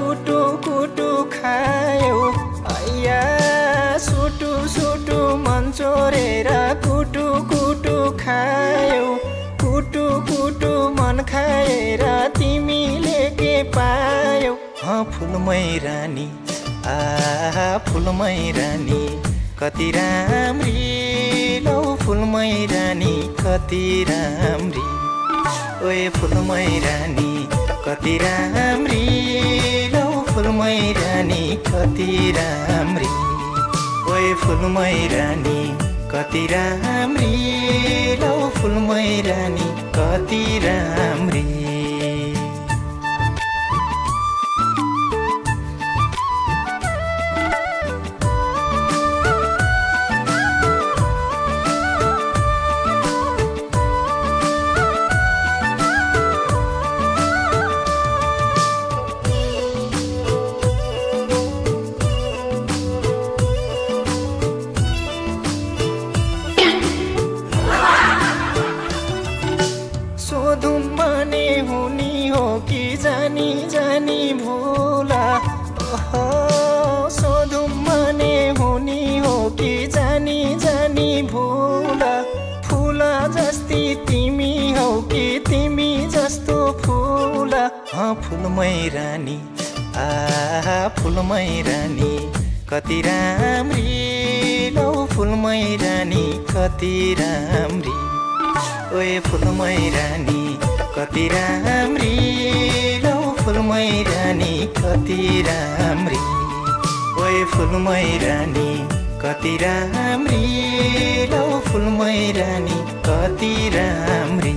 कुटु कुटु खायौ हैया सुटु सुटु मन चोरेर कुटु कुटु खायौ कुटु कुटु मन खाएर तिमीले के पायौ फुलमै रानी फुलमै रानी कति राम्री लौ फुलमै रानी कति राम्री ओए फुलमै रानी कति राम्री लौ फुलमै रानी कति राम्री ओए फुलमै रानी कति राम्री लौ फुलमै रानी कति राम्री सोधुम भने हुनी हो कि जानी जानी भुला सोधुम भने हुनी हो कि जानी जानी भुला फुला जस्ती तिमी हौ कि तिमी जस्तो फुला फुलमै रानी फुलमै रानी कति राम्री लौ फुलमै रानी कति राम्री ओए फुलमै रानी कति राम्री लौ फुलमै रानी कति राम्री ओए फुलमै रानी कति राम्री लौ फुलमै रानी कति राम्री